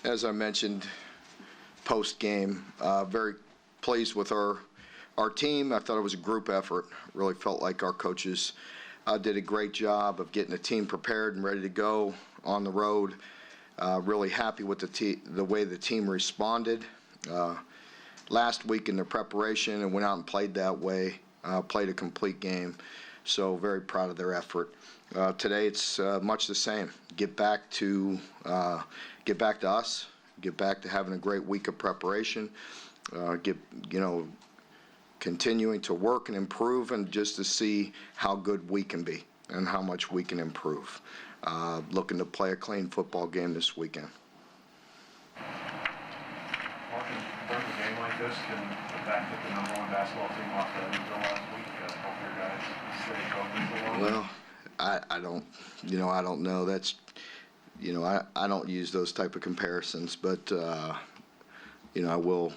as I mentioned post-game, very pleased with our team. I thought it was a group effort. Really felt like our coaches did a great job of getting the team prepared and ready to go on the road. Really happy with the way the team responded last week in their preparation and went out and played that way, played a complete game. So very proud of their effort. Today it's much the same. Get back to us. Get back to having a great week of preparation. Continuing to work and improve, and just to see how good we can be and how much we can improve. Looking to play a clean football game this weekend. Mark, in terms of a game like this, can the fact that the number one basketball team lost to Evansville last week help your guys stay focused a little? Well, I don't know. That's, I don't use those type of comparisons, but I will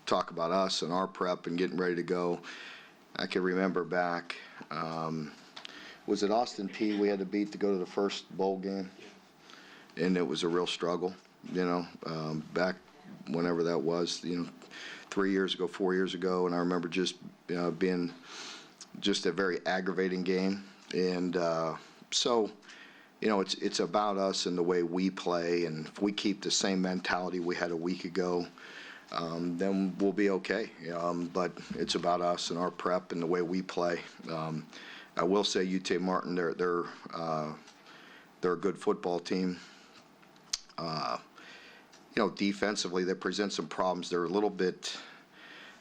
talk about us and our prep and getting ready to go. I can remember back, was it Austin P we had to beat to go to the first bowl game? And it was a real struggle, back whenever that was, 3 years ago, 4 years ago. And I remember just being just a very aggravating game. And so, it's about us and the way we play. And if we keep the same mentality we had a week ago, then we'll be okay. But it's about us and our prep and the way we play. I will say UT Martin, they're a good football team. Defensively, they present some problems. They're a little bit,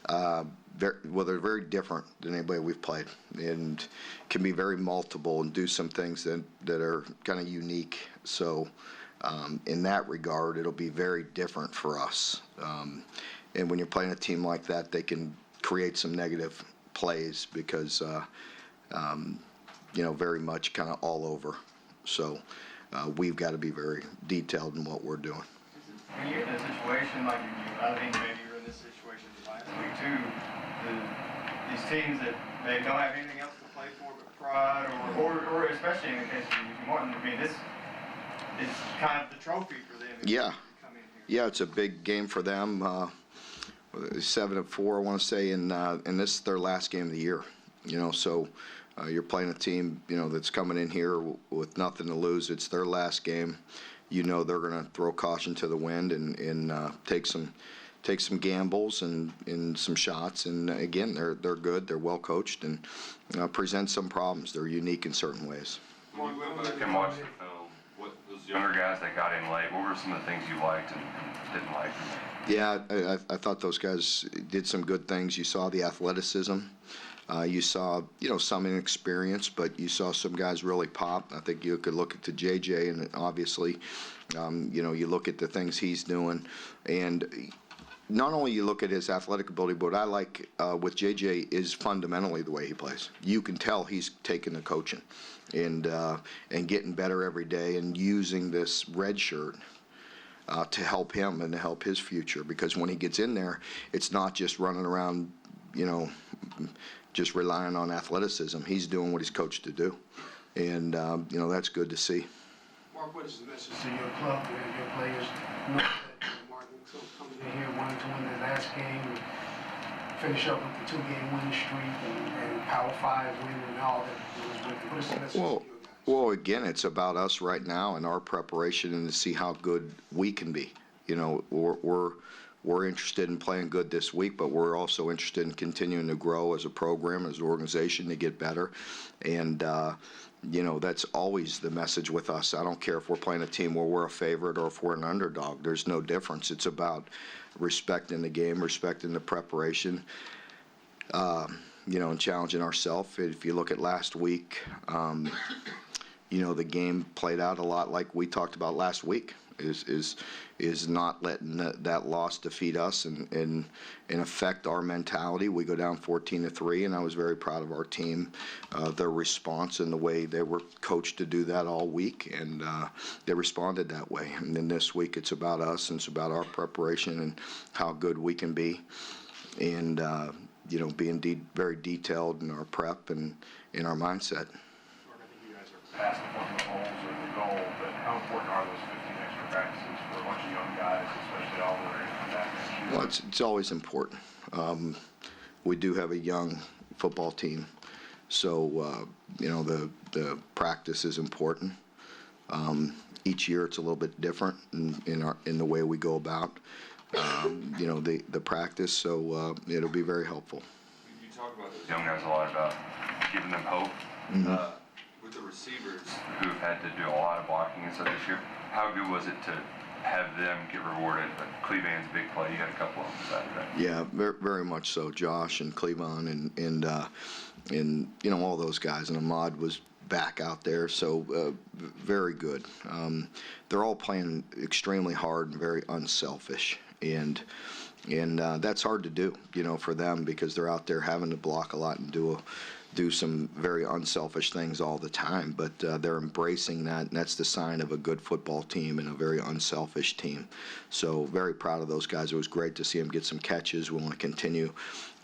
they're very different than anybody we've played, and can be very multiple and do some things that are kind of unique. So in that regard, it'll be very different for us. And when you're playing a team like that, they can create some negative plays because, very much kind of all over. So we've got to be very detailed in what we're doing. When you're in a situation like I think maybe you're in this situation last week too, these teams that they don't have anything else to play for but pride, or especially in the case of UT Martin, this is kind of the trophy for them. Yeah. Yeah, it's a big game for them. 7-4, I want to say, and this is their last game of the year. So you're playing a team, that's coming in here with nothing to lose. It's their last game. They're going to throw caution to the wind and take some gambles and some shots. And again, they're good. They're well coached and present some problems. They're unique in certain ways. When you went back and watched the film, what those younger guys that got in late, what were some of the things you liked and didn't like? Yeah, I thought those guys did some good things. You saw the athleticism. You saw, some inexperience, but you saw some guys really pop. I think you could look at the JJ, and obviously, you look at the things he's doing. And not only you look at his athletic ability, but what I like with JJ is fundamentally the way he plays. You can tell he's taking the coaching and getting better every day and using this red shirt to help him and to help his future. Because when he gets in there, it's not just running around, just relying on athleticism. He's doing what he's coached to do. And, that's good to see. Mark, what is the message to your club and your players? Martin coming in here wanting to win their last game and finish up with the 2-game winning streak and Power 5 win and all that. What is the message to you guys? Well, again, it's about us right now and our preparation and to see how good we can be. We're interested in playing good this week, but we're also interested in continuing to grow as a program, as an organization, to get better. And, that's always the message with us. I don't care if we're playing a team where we're a favorite or if we're an underdog. There's no difference. It's about respecting the game, respecting the preparation, and challenging ourselves. If you look at last week, the game played out a lot like we talked about last week. Is not letting that loss defeat us and affect our mentality. We go down 14-3, and I was very proud of our team, their response and the way they were coached to do that all week, and they responded that way. And then this week, it's about us, and it's about our preparation and how good we can be, and being very detailed in our prep and in our mindset. I think you guys are past the point of the goals or the goal, but how important are those 15 extra practices for a bunch of young guys, especially all the way back in. Well, it's always important. We do have a young football team, so the practice is important. Each year it's a little bit different in the way we go about the practice, so it'll be very helpful. You talk about those young guys a lot about giving them hope. With the receivers who've had to do a lot of blocking and stuff this year, how good was it to have them get rewarded? Like Cleveland's a big play. You had a couple of them Saturday. Yeah, very much so. Josh and Cleavon and all those guys, and Ahmad was back out there, so very good. They're all playing extremely hard and very unselfish, and that's hard to do, for them, because they're out there having to block a lot and do some very unselfish things all the time, but they're embracing that, and that's the sign of a good football team and a very unselfish team. So very proud of those guys. It was great to see them get some catches. We want to continue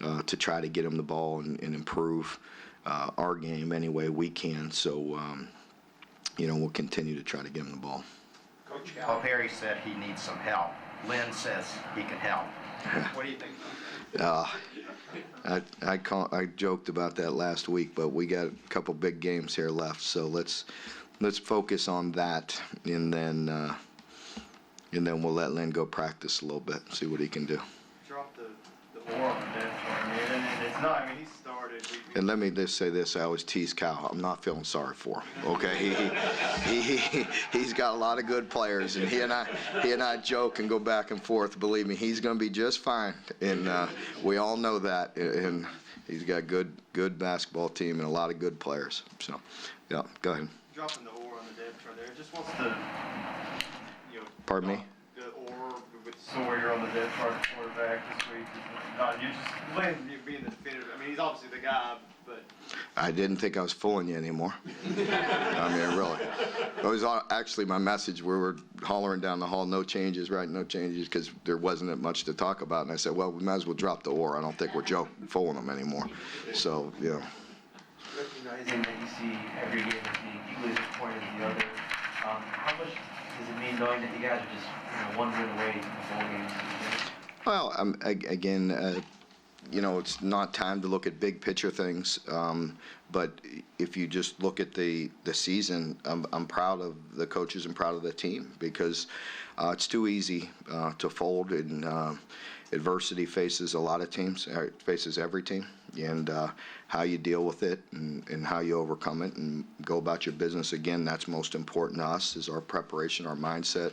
to try to get them the ball and improve our game any way we can. So, we'll continue to try to give them the ball. Coach Perry said he needs some help. Lynn says he can help. What do you think? I joked about that last week, but we got a couple big games here left, so let's focus on that, and then we'll let Lynn go practice a little bit, see what he can do. Drop the oar on the depth chart. And it's not, he started. And let me just say this, I always tease Cal, I'm not feeling sorry for him, okay? He's got a lot of good players, and he and I joke and go back and forth. Believe me, he's going to be just fine, and we all know that, and he's got a good basketball team and a lot of good players. So, yeah, go ahead. Dropping the oar on the depth chart there. Just wants to, Pardon me? The oar with Sawyer on the depth chart quarterback this week. You just Lynn being the definitive. He's obviously the guy, but I didn't think I was fooling you anymore. Really. It was actually my message. We were hollering down the hall, no changes, right? No changes, because there wasn't much to talk about. And I said, well, we might as well drop the oar. I don't think we're fooling them anymore. So, yeah. Recognizing that you see every game as being equally disappointing as the other, how much does it mean knowing that you guys are just one win away from bowl games? Well, again, it's not time to look at big picture things, but if you just look at the season, I'm proud of the coaches and proud of the team, because it's too easy to fold, and adversity faces a lot of teams, faces every team, and how you deal with it and how you overcome it and go about your business. Again, that's most important to us, is our preparation, our mindset,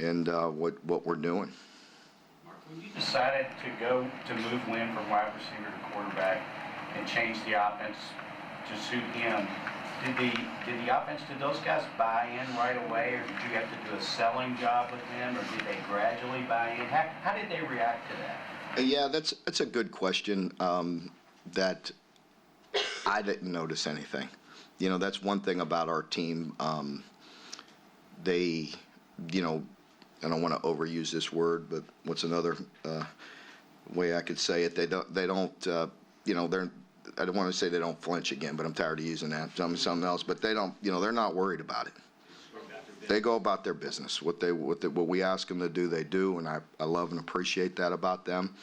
and what we're doing. When you decided to move Lynn from wide receiver to quarterback and change the offense to suit him, did the offense, did those guys buy in right away, or did you have to do a selling job with them, or did they gradually buy in? How did they react to that? Yeah, that's a good question. That I didn't notice anything. That's one thing about our team. They, I don't want to overuse this word, but what's another way I could say it? They don't. I don't want to say they don't flinch again, but I'm tired of using that. Something else, but they don't. They're not worried about it. They go about their business. What we ask them to do, they do, and I love and appreciate that about them.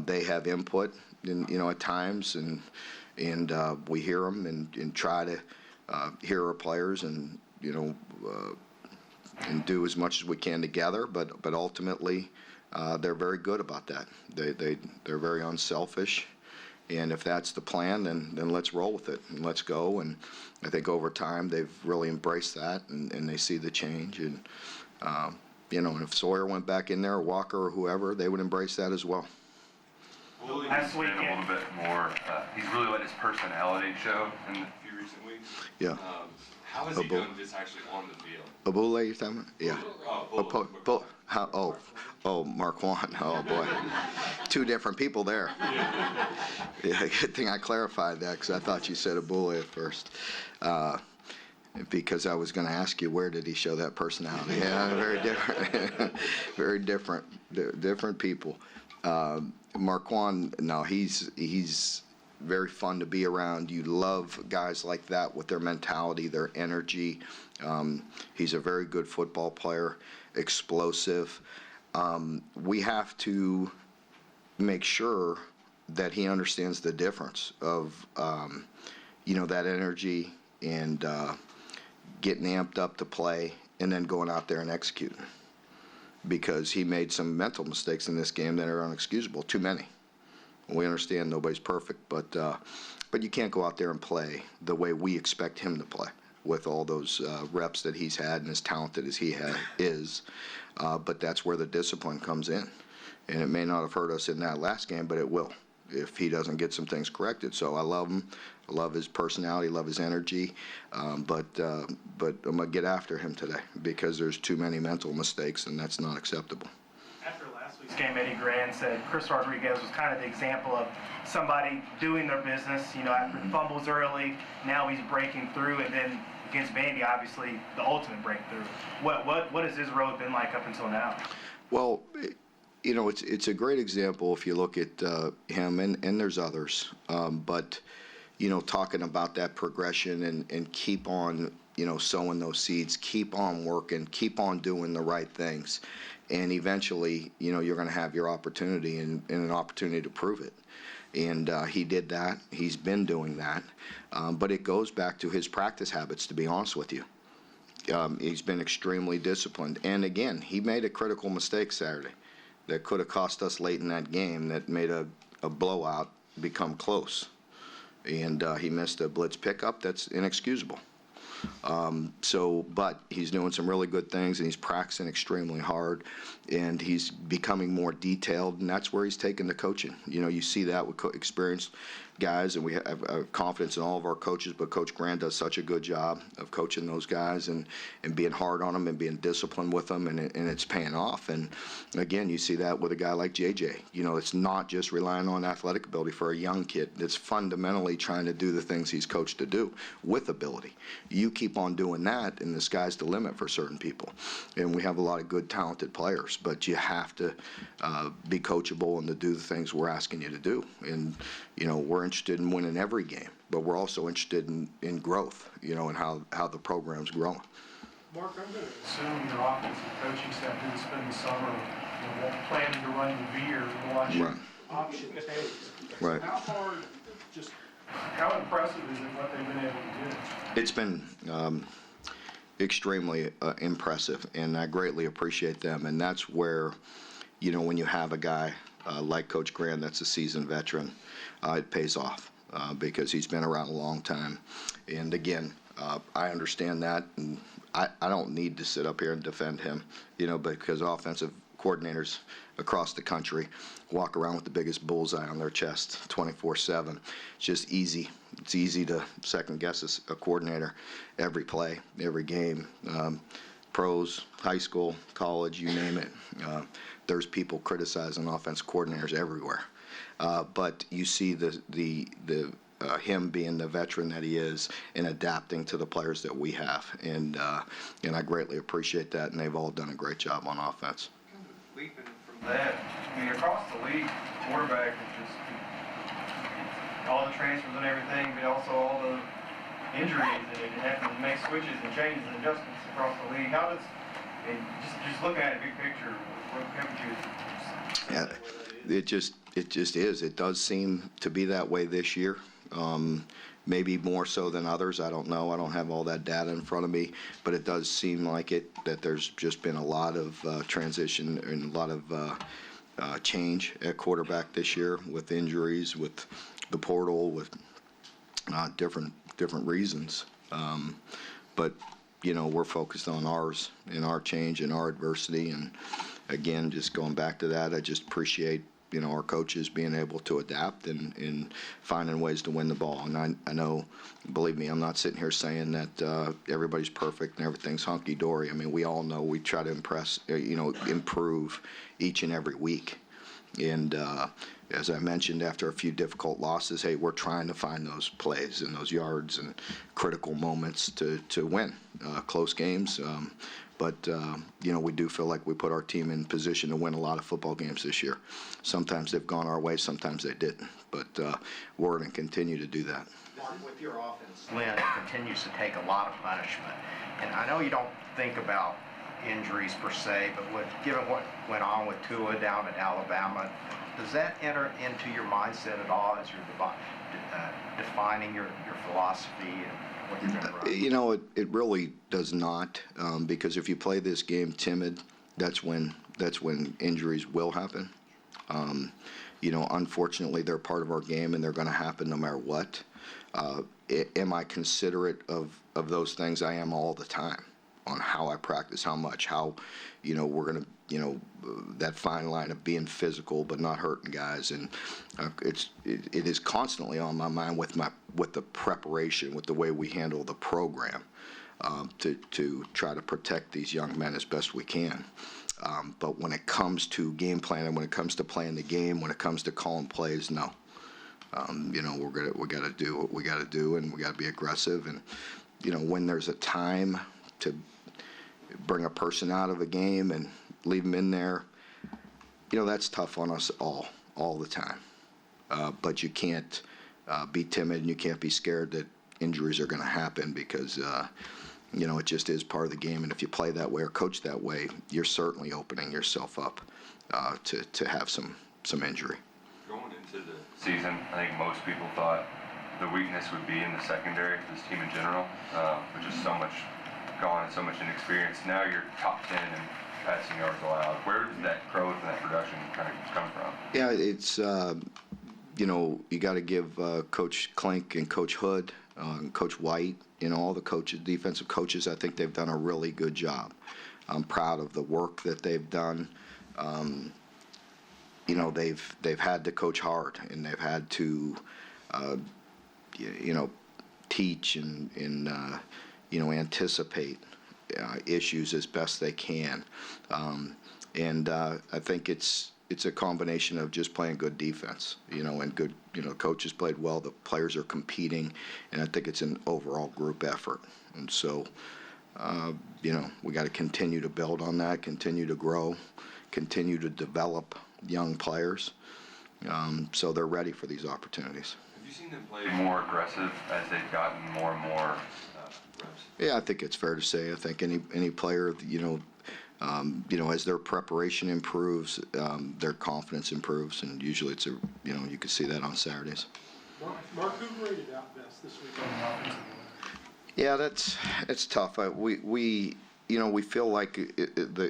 They have input, at times, and we hear them and try to hear our players and and do as much as we can together, but ultimately they're very good about that. They're very unselfish, and if that's the plan, then let's roll with it and let's go. And I think over time they've really embraced that, and they see the change. And and if Sawyer went back in there, or Walker, or whoever, they would embrace that as well. Well, he's been a little bit more. He's really let his personality show in the few recent weeks. Yeah. How is he doing just actually on the field? Abule, you're talking about? Yeah. Marquand. Oh, boy. Two different people there. Yeah, good thing I clarified that, because I thought you said Abule at first. Because I was going to ask you, where did he show that personality? Yeah, very different. Very different. Different people. Marquand, no, he's very fun to be around. You love guys like that with their mentality, their energy. He's a very good football player. explosive. We have to make sure that he understands the difference of, that energy and getting amped up to play and then going out there and executing. Because he made some mental mistakes in this game that are unexcusable, too many. We understand nobody's perfect, but you can't go out there and play the way we expect him to play with all those reps that he's had and as talented as he is. But that's where the discipline comes in. And it may not have hurt us in that last game, but it will if he doesn't get some things corrected. So I love him. I love his personality, love his energy. But I'm going to get after him today because there's too many mental mistakes, and that's not acceptable. After last week's game, Eddie Grant said Chris Rodriguez was kind of the example of somebody doing their business, after fumbles early, now he's breaking through, and then against Vandy, obviously, the ultimate breakthrough. What has his road been like up until now? Well, it's a great example if you look at him, and there's others. But, talking about that progression and keep on, sowing those seeds, keep on working, keep on doing the right things. And eventually, you're going to have your opportunity and an opportunity to prove it. And he did that. He's been doing that. But it goes back to his practice habits, to be honest with you. He's been extremely disciplined. And again, he made a critical mistake Saturday that could have cost us late in that game, that made a blowout become close. And he missed a blitz pickup that's inexcusable. But he's doing some really good things, and he's practicing extremely hard, and he's becoming more detailed, and that's where he's taken the coaching. You see that with experienced guys, and we have confidence in all of our coaches, but Coach Grant does such a good job of coaching those guys and being hard on them and being disciplined with them, and it's paying off. And again, you see that with a guy like JJ. It's not just relying on athletic ability for a young kid. It's fundamentally trying to do the things he's coached to do with ability. You keep on doing that, and the sky's the limit for certain people. And we have a lot of good, talented players, but you have to be coachable and to do the things we're asking you to do. And, we're interested in winning every game, but we're also interested in growth, and how the program's growing. Mark, I'm going to assume your offensive coaching staff didn't spend the summer planning to run the veer and watching option tapes. Right. How impressive is it what they've been able to do? It's been extremely impressive, and I greatly appreciate them. And that's where, when you have a guy like Coach Grant that's a seasoned veteran, it pays off because he's been around a long time. And again, I understand that, and I don't need to sit up here and defend him, because offensive coordinators across the country walk around with the biggest bullseye on their chest 24/7. It's just easy. It's easy to second guess a coordinator every play, every game. Pros, high school, college, you name it. There's people criticizing offensive coordinators everywhere. But you see him being the veteran that he is and adapting to the players that we have. And I greatly appreciate that, and they've all done a great job on offense. Leaping from that, across the league, quarterback is just all the transfers and everything, but also all the injuries and having to make switches and changes and adjustments across the league. Just looking at it big picture, how would you? Yeah, it just is. It does seem to be that way this year. Maybe more so than others. I don't know. I don't have all that data in front of me, but it does seem like that there's just been a lot of transition and a lot of change at quarterback this year with injuries, with the portal, with different reasons. But we're focused on ours and our change and our adversity. And again, just going back to that, I just appreciate our coaches being able to adapt and finding ways to win the ball. And I know, believe me, I'm not sitting here saying that everybody's perfect and everything's hunky-dory. I mean, we all know we try to improve each and every week. And as I mentioned, after a few difficult losses, hey, we're trying to find those plays and those yards and critical moments to win close games. But we do feel like we put our team in position to win a lot of football games this year. Sometimes they've gone our way, sometimes they didn't. But we're going to continue to do that. Mark, with your offense, Lynn continues to take a lot of punishment. And I know you don't think about injuries per se, but given what went on with Tua down in Alabama, does that enter into your mindset at all as you're defining your philosophy and what you're going to run? You know, it really does not, because if you play this game timid, that's when injuries will happen. You know, unfortunately, they're part of our game, and they're going to happen no matter what. Am I considerate of those things? I am all the time, on how I practice, how much, how, you know, we're going to, you know, that fine line of being physical but not hurting guys, and it is constantly on my mind with the preparation, with the way we handle the program, to try to protect these young men as best we can. But when it comes to game planning, when it comes to playing the game, when it comes to calling plays, no. You know, we got to do what we got to do, and we got to be aggressive. And you know, when there's a time to bring a person out of a game and leave them in there, you know, that's tough on us all the time. But you can't be timid, and you can't be scared that injuries are going to happen, because you know, it just is part of the game. And if you play that way or coach that way, you're certainly opening yourself up to have some injury. Going into the season, I think most people thought the weakness would be in the secondary for this team in general, with just so much gone and so much inexperience. Now you're top 10 in passing yards allowed. Where does that growth and that production kind of come from? Yeah, it's, you know, you got to give Coach Klink and Coach Hood, Coach White, you know, all the coaches, defensive coaches, I think they've done a really good job. I'm proud of the work that they've done. You know, they've had to coach hard, and they've had to, you know, teach and you know, anticipate issues as best they can. And I think it's a combination of just playing good defense, you know, and good, you know, coaches played well, the players are competing, and I think it's an overall group effort. And so, you know, we got to continue to build on that, continue to grow, continue to develop young players, so they're ready for these opportunities. Have you seen them play more aggressive as they've gotten more and more reps? Yeah, I think it's fair to say. I think any player, you know, as their preparation improves, their confidence improves, and usually it's you know, you can see that on Saturdays. Mark, who graded out best this week on the offensive line? Yeah, it's tough. We you know, we feel like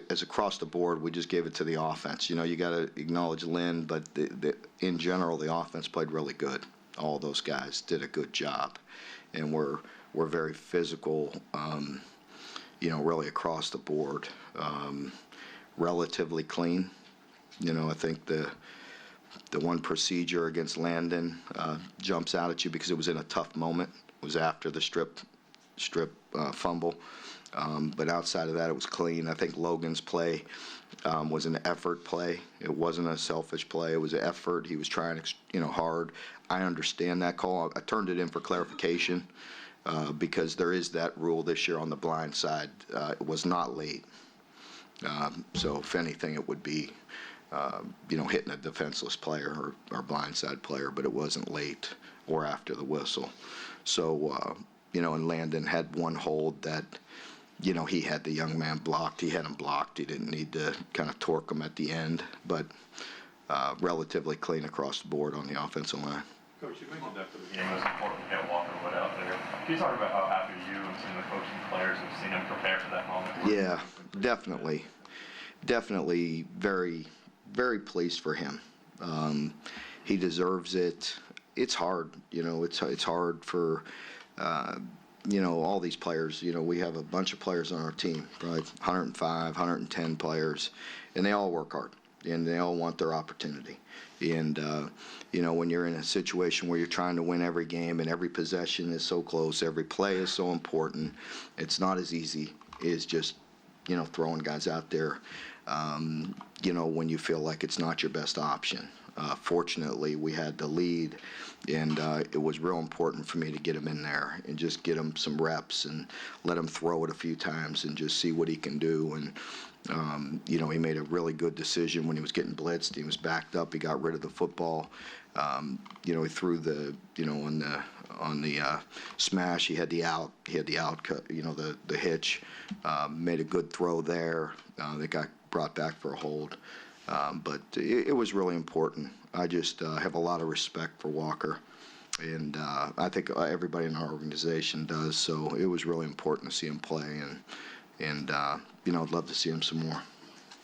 as across the board, we just gave it to the offense. You know, you got to acknowledge Lynn, but in general, the offense played really good. All those guys did a good job, and we're very physical. You know, really across the board, relatively clean. You know, I think the one procedure against Landon jumps out at you because it was in a tough moment. It was after the strip fumble. But outside of that, it was clean. I think Logan's play was an effort play. It wasn't a selfish play. It was an effort. He was trying, you know, hard. I understand that call. I turned it in for clarification because there is that rule this year on the blind side. It was not late. So if anything, it would be, you know, hitting a defenseless player or blindside player, but it wasn't late or after the whistle. So, you know, and Landon had one hold that, you know, he had the young man blocked. He had him blocked. He didn't need to kind of torque him at the end, but relatively clean across the board on the offensive line. Coach, you mentioned after the game it was important to get Walker Wood out there. Can you talk about how happy you and some of the coaching players have seen him prepare for that moment? Yeah, definitely. Definitely very, very pleased for him. He deserves it. It's hard, you know, it's hard for, you know, all these players. You know, we have a bunch of players on our team, right? 105, 110 players, and they all work hard, and they all want their opportunity. And, you know, when you're in a situation where you're trying to win every game and every possession is so close, every play is so important, it's not as easy as just, you know, throwing guys out there, you know, when you feel like it's not your best option. Fortunately, we had the lead, and it was real important for me to get him in there and just get him some reps and let him throw it a few times and just see what he can do. And, you know, he made a really good decision when he was getting blitzed. He was backed up. He got rid of the football. You know, he threw the, you know, smash. He had the out cut, the hitch. Made a good throw there. That got brought back for a hold. But it was really important. I just have a lot of respect for Walker, and I think everybody in our organization does. So it was really important to see him play, and I'd love to see him some more.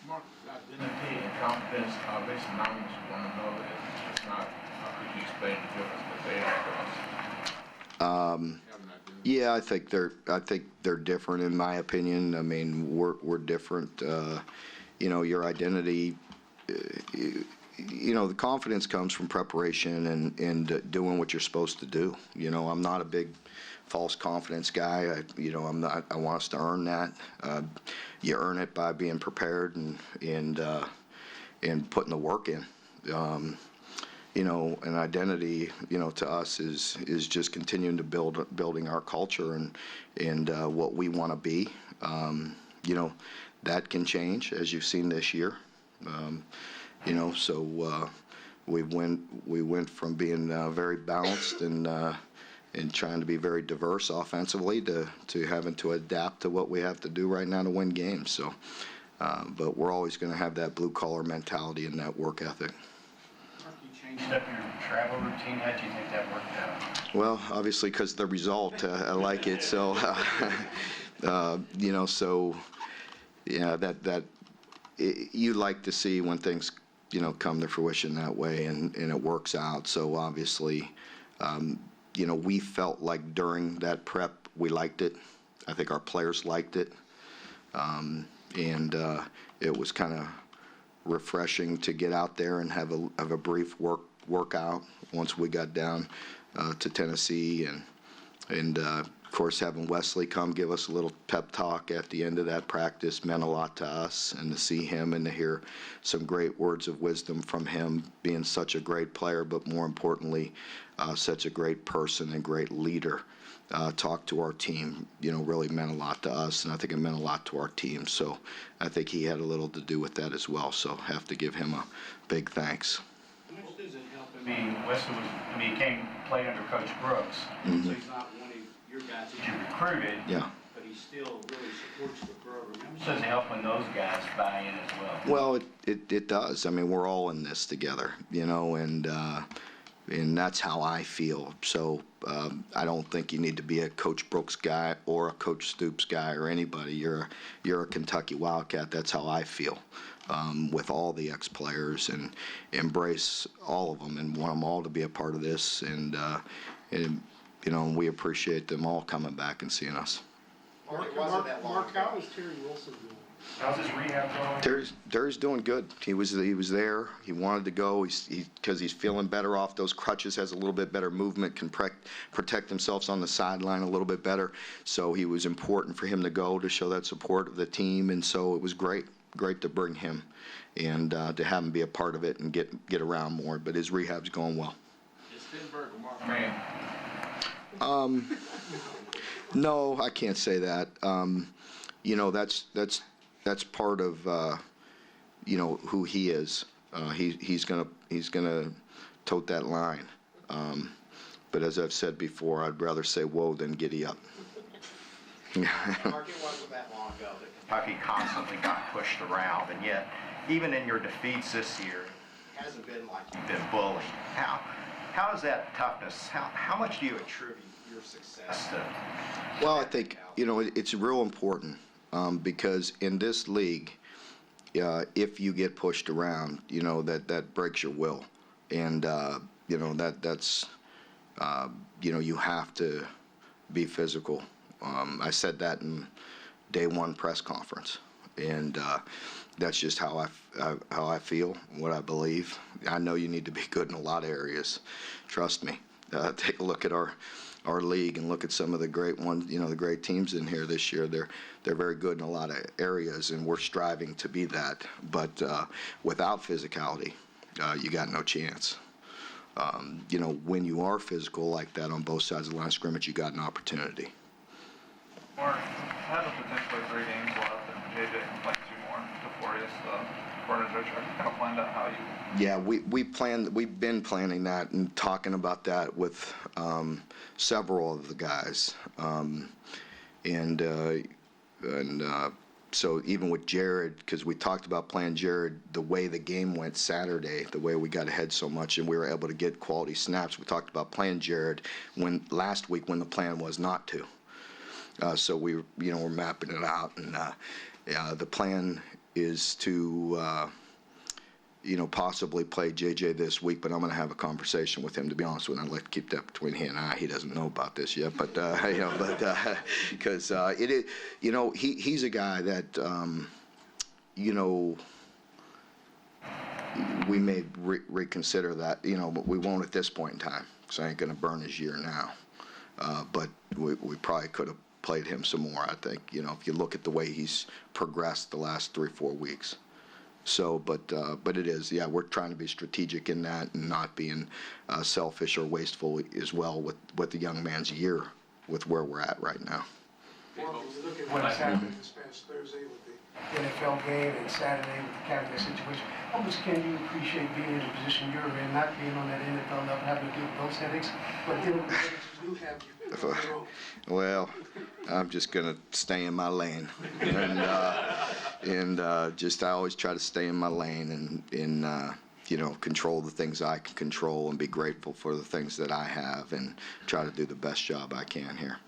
Mark, identity and confidence, these synonymous with one another. It's not, how could you explain the difference that they have to us? Yeah, I think they're different in my opinion. I mean, we're different. Your identity, the confidence comes from preparation and doing what you're supposed to do. I'm not a big false confidence guy. I want us to earn that. You earn it by being prepared and putting the work in. An identity, to us is just continuing to building our culture and what we want to be. That can change, as you've seen this year. So we went from being very balanced and trying to be very diverse offensively to having to adapt to what we have to do right now to win games. So, but we're always going to have that blue collar mentality and that work ethic. You changed up your travel routine. How did you think that worked out? Well, obviously, because the result, I like it. So, you like to see when things, come to fruition that way, and it works out. So obviously, we felt like during that prep we liked it. I think our players liked it, and it was kind of refreshing to get out there and have a brief workout once we got down to Tennessee, and of course having Wesley come give us a little pep talk at the end of that practice meant a lot to us, and to see him and to hear some great words of wisdom from him, being such a great player, but more importantly, such a great person and great leader. Talk to our team, really meant a lot to us, and I think it meant a lot to our team. So I think he had a little to do with that as well. So have to give him a big thanks. How much does it help I mean, Wesley he played under Coach Brooks. Mm-hmm. So he's not one of your guys that you Recruited. Yeah. but he still really supports the program. How much Does it help when those guys buy in as well? Well, it does. I mean, we're all in this together, and that's how I feel. So I don't think you need to be a Coach Brooks guy or a Coach Stoops guy or anybody. You're a Kentucky Wildcat. That's how I feel with all the ex-players, and embrace all of them and want them all to be a part of this. And we appreciate them all coming back and seeing us. Mark, how is Terry Wilson doing? How's his rehab going? Terry's doing good. He was there. He wanted to go. Because he's feeling better off those crutches, has a little bit better movement, can protect himself on the sideline a little bit better. So he was important for him to go to show that support of the team, and so it was great to bring him and to have him be a part of it and get around more. But his rehab's going well. Is Stenberg a Mark man? No, I can't say that. That's part of who he is. He's gonna tote that line. But as I've said before, I'd rather say whoa than giddy up. Mark, it wasn't that long ago that Kentucky constantly got pushed around, and yet, even in your defeats this year, it hasn't been like you've been bullied. How is that toughness? How much do you attribute your success to? Well, I think it's real important because in this league, if you get pushed around, that breaks your will, and that's you have to be physical. I said that in day one press conference, and that's just how I feel, what I believe. I know you need to be good in a lot of areas. Trust me. Take a look at our league and look at some of the great ones, the great teams in here this year. They're very good in a lot of areas, and we're striving to be that. But without physicality, you got no chance. When you are physical like that on both sides of the line of scrimmage, you got an opportunity. Mark, have a potentially 3 games left, and JJ can play 2 more to Florida's Berners Have you kind of planned out how you? Yeah, we've been planning that and talking about that with several of the guys. So even with Jared, because we talked about playing Jared, the way the game went Saturday, the way we got ahead so much and we were able to get quality snaps, we talked about playing Jared last week when the plan was not to. So we're mapping it out, and the plan is to possibly play JJ this week, but I'm going to have a conversation with him. To be honest with you, I'd like to keep that between he and I. He doesn't know about this yet, but because it is, he's a guy that we may reconsider that, but we won't at this point in time. So I ain't going to burn his year now, but we probably could have played him some more. I think if you look at the way he's progressed the last 3-4 weeks. So, but it is, we're trying to be strategic in that and not being selfish or wasteful as well with the young man's year with where we're at right now. Well, when you look at what has happened this past Thursday with the NFL game and Saturday with the cabinet situation, how much can you appreciate being in the position you're in, not being on that NFL level, having to deal with those headaches, but dealing with the headaches you do have? Well, I'm just going to stay in my lane. And I always try to stay in my lane and control the things I can control and be grateful for the things that I have and try to do the best job I can here.